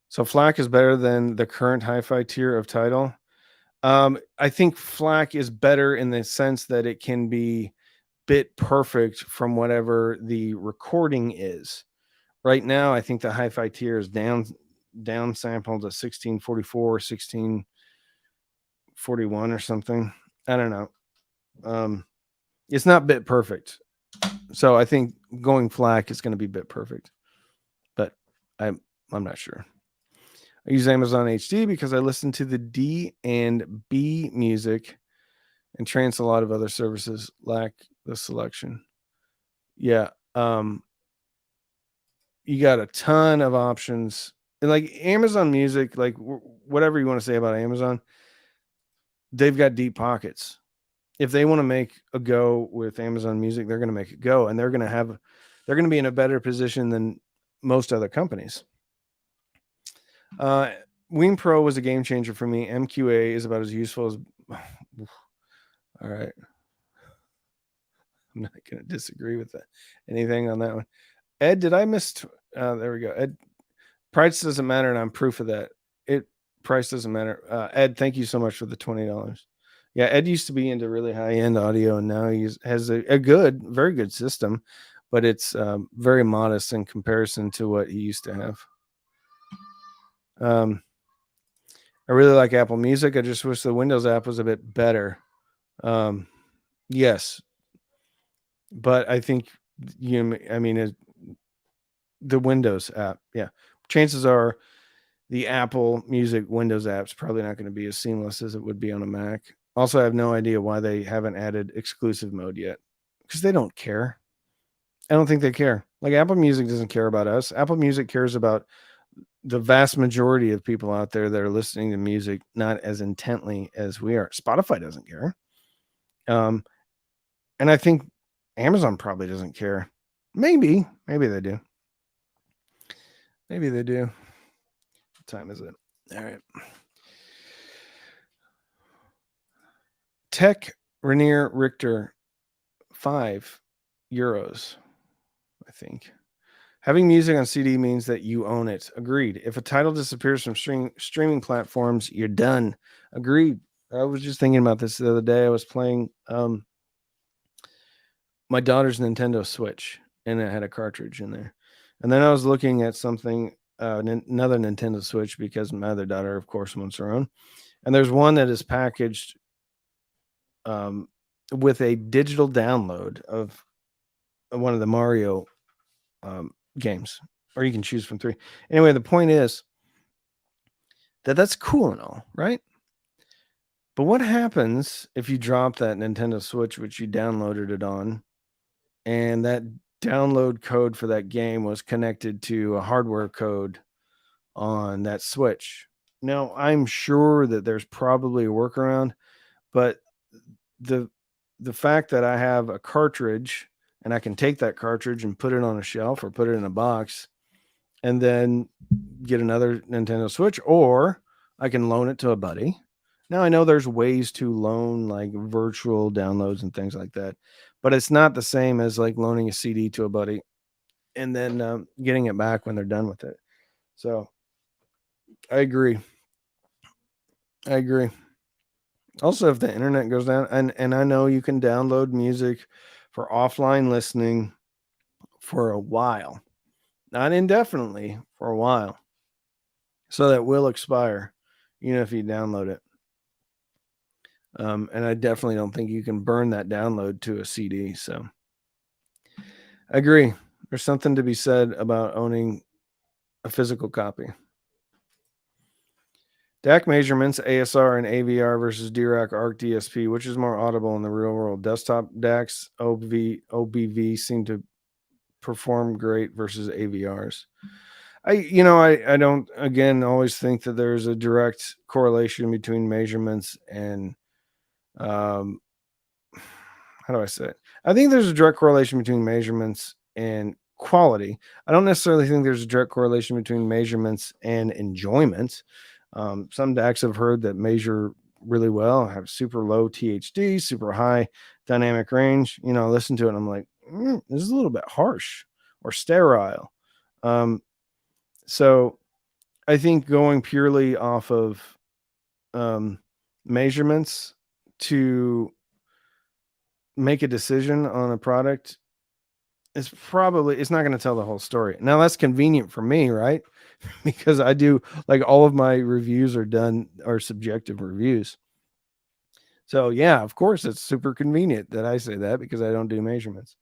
So FLAC is better than the current hi-fi tier of Tidal. I think FLAC is better in the sense that it can be bit perfect from whatever the recording is. Right now, I think the hi-fi tier is down sampled to 1644, 1641 or something. I don't know. It's not bit perfect. So I think going FLAC is going to be bit perfect. But I'm not sure. I use Amazon HD because I listen to the D and B music, and trance a lot of other services lack the selection. Yeah. You got a ton of options. And like Amazon Music, like whatever you want to say about Amazon, they've got deep pockets. If they want to make a go with Amazon Music, they're going to make it go, and they're going to be in a better position than most other companies. Wing Pro was a game changer for me. MQA is about as useful as. All right. I'm not going to disagree with that. Anything on that one? Ed, did I miss? There we go. Ed, price doesn't matter, and I'm proof of that. Price doesn't matter. Ed, thank you so much for the $20. Yeah, Ed used to be into really high-end audio, and now he has a good, very good system, but it's very modest in comparison to what he used to have. I really like Apple Music. I just wish the Windows app was a bit better. Yes, but I think the Windows app. Yeah, chances are the Apple Music Windows app's probably not going to be as seamless as it would be on a Mac. Also, I have no idea why they haven't added exclusive mode yet, because they don't care. I don't think they care. Like Apple Music doesn't care about us. Apple Music cares about the vast majority of people out there that are listening to music not as intently as we are. Spotify doesn't care. And I think Amazon probably doesn't care. Maybe they do. Maybe they do. What time is it? All right. Tech Rainier Richter, €5, I think. Having music on CD means that you own it. Agreed. If a title disappears from streaming platforms, you're done. Agreed. I was just thinking about this the other day. I was playing my daughter's Nintendo Switch, and it had a cartridge in there. And then I was looking at something, another Nintendo Switch, because my other daughter, of course, wants her own. And there's one that is packaged with a digital download of one of the Mario games, or you can choose from 3. Anyway, the point is that's cool and all, right? But what happens if you drop that Nintendo Switch, which you downloaded it on, and that download code for that game was connected to a hardware code on that Switch? Now, I'm sure that there's probably a workaround, but the fact that I have a cartridge and I can take that cartridge and put it on a shelf or put it in a box and then get another Nintendo Switch, or I can loan it to a buddy. Now, I know there's ways to loan like virtual downloads and things like that, but it's not the same as like loaning a CD to a buddy and then getting it back when they're done with it. So I agree. Also, if the internet goes down, and I know you can download music for offline listening for a while, not indefinitely, for a while. So that will expire, if you download it. And I definitely don't think you can burn that download to a CD. So I agree. There's something to be said about owning a physical copy. DAC measurements, ASR and AVR versus DRAC ARC DSP, which is more audible in the real world? Desktop DACs, OBV seem to perform great versus AVRs. I don't, again, always think that there's a direct correlation between measurements and how do I say it? I think there's a direct correlation between measurements and quality. I don't necessarily think there's a direct correlation between measurements and enjoyment. Some DACs I've heard that measure really well have super low THD, super high dynamic range. I listen to it and I'm like, this is a little bit harsh or sterile. So I think going purely off of measurements to make a decision on a product it's not going to tell the whole story. Now that's convenient for me, right? Because I do, like, all of my reviews are subjective reviews. So yeah, of course it's super convenient that I say that because I don't do measurements.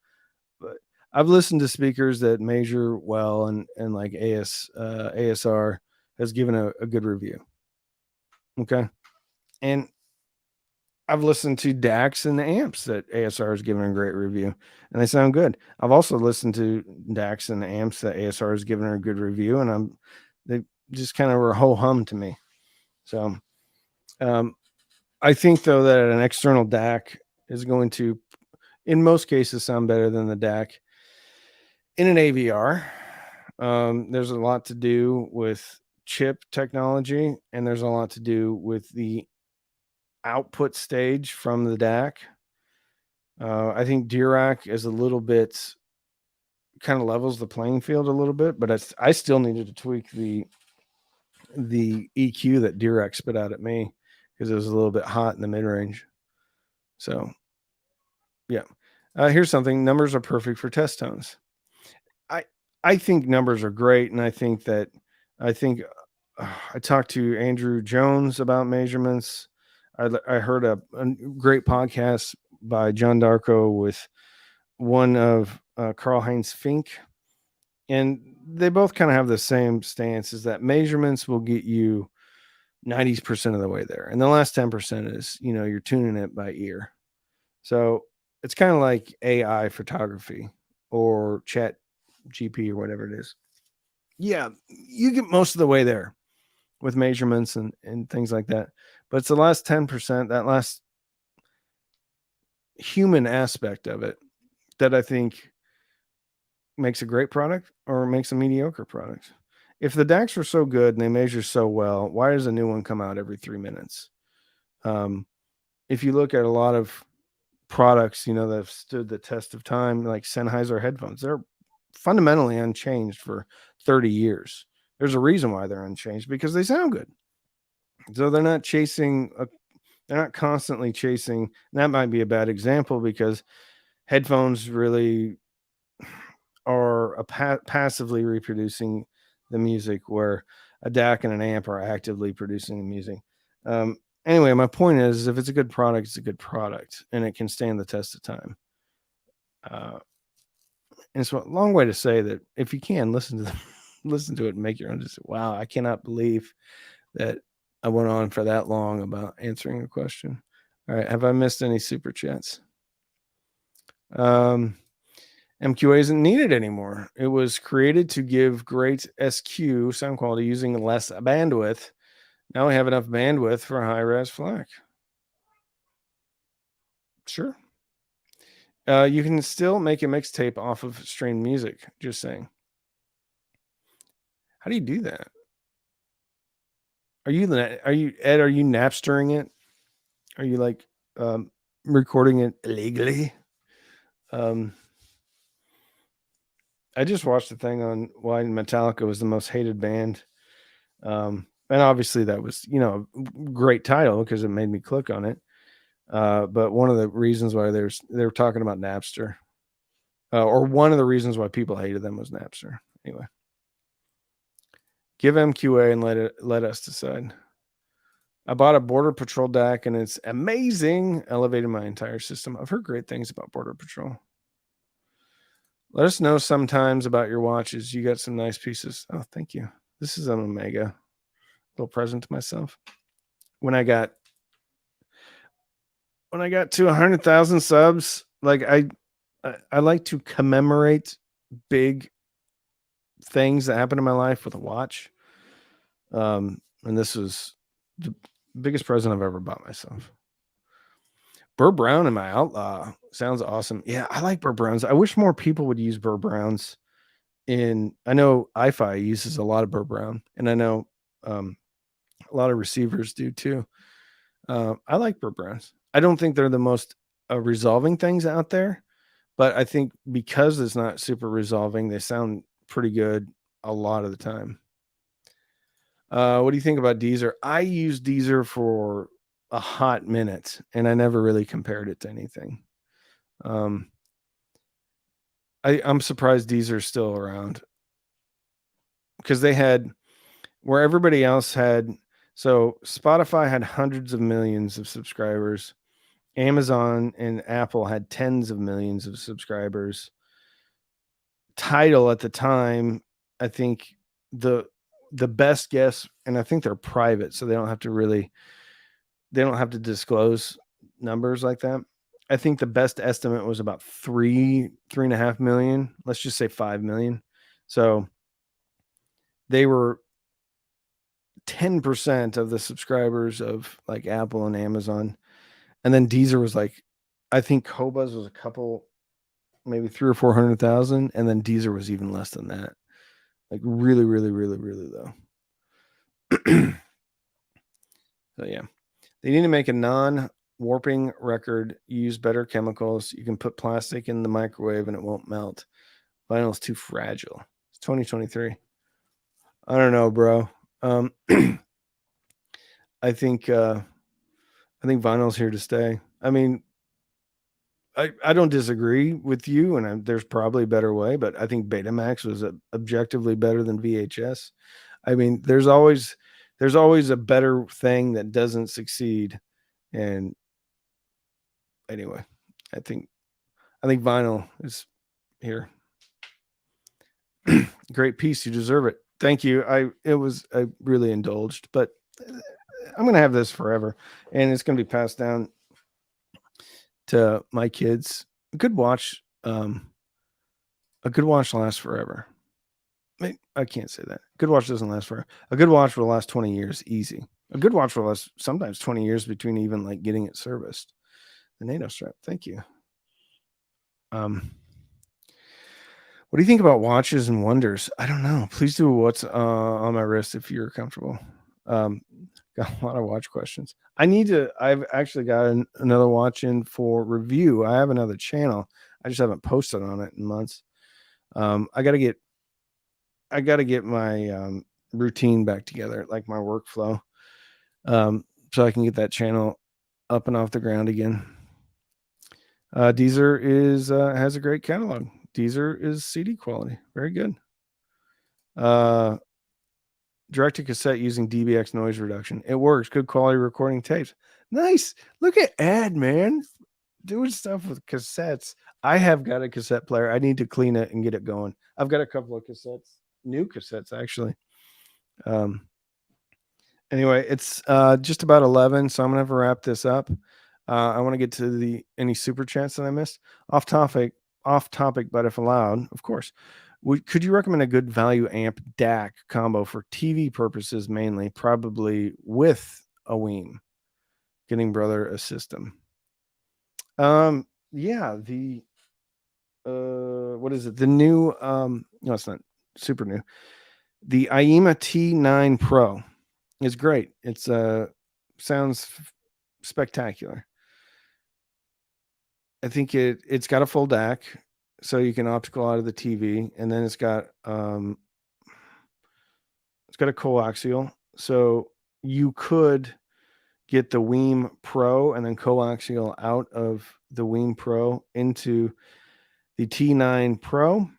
But I've listened to speakers that measure well, and like ASR has given a good review. Okay. And I've listened to DACs and amps that ASR has given a great review, and they sound good. I've also listened to DACs and amps that ASR has given a good review, and they just kind of were ho hum to me. So I think though that an external DAC is going to, in most cases, sound better than the DAC in an AVR. There's a lot to do with chip technology, and there's a lot to do with the output stage from the DAC. I think DRAC is a little bit kind of levels the playing field a little bit, but I still needed to tweak the EQ that DRAC spit out at me because it was a little bit hot in the mid range. So, yeah. Here's something: numbers are perfect for test tones. I think numbers are great, and I think I talked to Andrew Jones about measurements. I heard a great podcast by John Darko with one of Karl Heinz Fink, and they both kind of have the same stance: is that measurements will get you 90% of the way there, and the last 10% is you're tuning it by ear. So it's kind of like AI photography or Chat GP or whatever it is. Yeah, you get most of the way there with measurements and things like that. But it's the last 10%, that last human aspect of it, that I think makes a great product or makes a mediocre product. If the DACs were so good and they measure so well, why does a new one come out every 3 minutes? If you look at a lot of products, that have stood the test of time, like Sennheiser headphones, they're fundamentally unchanged for 30 years. There's a reason why they're unchanged, because they sound good. So they're not they're not constantly chasing. That might be a bad example because headphones really are passively reproducing the music, where a DAC and an amp are actively producing the music. Anyway, my point is, if it's a good product, it's a good product, and it can stand the test of time. And it's a long way to say that if you can listen to it and make your own. Just wow, I cannot believe that I went on for that long about answering a question. All right, have I missed any super chats? MQA isn't needed anymore. It was created to give great SQ sound quality using less bandwidth. Now we have enough bandwidth for high res FLAC. Sure. You can still make a mixtape off of streamed music. Just saying. How do you do that? Are you Ed? Are you Napstering it? Are you like recording it illegally? I just watched a thing on why Metallica was the most hated band And obviously that was, great title because it made me click on it. But one of the reasons why they were talking about Napster, or one of the reasons why people hated them was Napster. Anyway, give MQA and let us decide. I bought a Border Patrol DAC and it's amazing. Elevated my entire system. I've heard great things about Border Patrol. Let us know sometimes about your watches. You got some nice pieces. Oh, thank you. This is an Omega. Little present to myself. When I got to 100,000 subs, like I like to commemorate big things that happen in my life with a watch. And this was the biggest present I've ever bought myself. Burr Brown in my Outlaw sounds awesome. Yeah, I like Burr Browns. I wish more people would use Burr Browns. I know iFi uses a lot of Burr Brown, and I know a lot of receivers do too. I like Burr Browns. I don't think they're the most resolving things out there, but I think because it's not super resolving, they sound pretty good a lot of the time. What do you think about Deezer? I use Deezer for a hot minute, and I never really compared it to anything. I'm surprised Deezer's still around because they had where everybody else had. So Spotify had hundreds of millions of subscribers. Amazon and Apple had tens of millions of subscribers. Tidal at the time, I think the best guess, and I think they're private, so they don't have to disclose numbers like that. I think the best estimate was about 3.5 million. Let's just say 5 million. So they were 10% of the subscribers of like Apple and Amazon. And then Deezer was like, I think Qobuz was a couple, maybe 300 or 400,000. And then Deezer was even less than that. Like really, really, really, really low. So yeah, they need to make a non-warping record, use better chemicals. You can put plastic in the microwave and it won't melt. Vinyl's too fragile. It's 2023. I don't know, bro. I think vinyl's here to stay. I mean, I don't disagree with you, and there's probably a better way, but I think Betamax was objectively better than VHS. I mean, there's always a better thing that doesn't succeed, and anyway, I think vinyl is here. Great piece, you deserve it. Thank you. I really indulged, but I'm gonna have this forever, and it's gonna be passed down to my kids. A good watch lasts forever. I can't say that. A good watch doesn't last forever. A good watch will last 20 years easy. A good watch will last sometimes 20 years between even like getting it serviced. The NATO strap. Thank you. What do you think about watches and wonders? I don't know. Please do what's on my wrist if you're comfortable. Got a lot of watch questions. I've actually got another watch in for review. I have another channel. I just haven't posted on it in months. I got to get my routine back together, like my workflow, so I can get that channel up and off the ground again. Deezer has a great catalog. Deezer is CD quality. Very good. Direct to cassette using DBX noise reduction. It works. Good quality recording tapes. Nice. Look at Ed, man. Doing stuff with cassettes. I have got a cassette player. I need to clean it and get it going. I've got a couple of cassettes, new cassettes actually. Anyway, it's just about 11, so I'm gonna have to wrap this up. I want to get to any super chats that I missed. Off topic, but if allowed, of course. Could you recommend a good value amp DAC combo for TV purposes mainly, probably with a Weem? Getting brother a system. Yeah, what is it? The new no, it's not super new. The IEMA T9 Pro is great. It's sounds spectacular. I think it's got a full DAC, so you can optical out of the TV, and then it's got a coaxial, So you could get the Weem Pro and then coaxial out of the Weem Pro into the T9 Pro,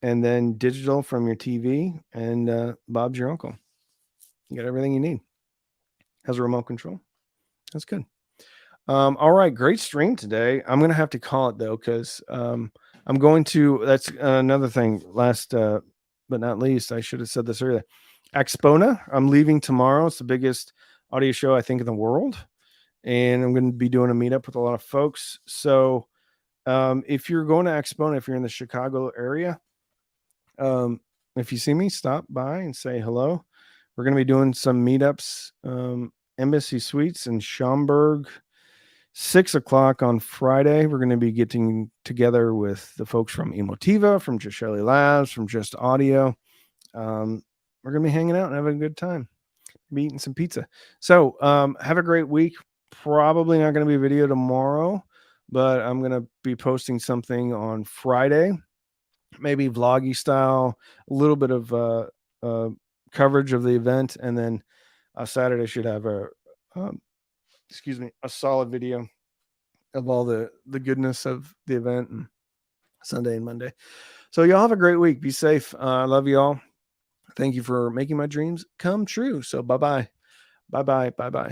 and then digital from your TV, and Bob's your uncle. You got everything you need. Has a remote control. That's good. All right, great stream today. I'm gonna have to call it though, because I'm going to. That's another thing. Last but not least, I should have said this earlier. Expona. I'm leaving tomorrow. It's the biggest audio show I think in the world, and I'm going to be doing a meetup with a lot of folks. So if you're going to Expona, if you're in the Chicago area, if you see me, stop by and say hello. We're going to be doing some meetups. Embassy Suites in Schaumburg, 6 o'clock on Friday. We're going to be getting together with the folks from Emotiva, from Just Shelley Labs, from Just Audio. We're going to be hanging out and having a good time. Be eating some pizza. So have a great week. Probably not going to be a video tomorrow, but I'm going to be posting something on Friday, maybe vloggy style, a little bit of coverage of the event, and then Saturday should have a solid video of all the goodness of the event, and Sunday and Monday. So y'all have a great week. Be safe. I love you all. Thank you for making my dreams come true. So bye-bye. Bye-bye. Bye-bye.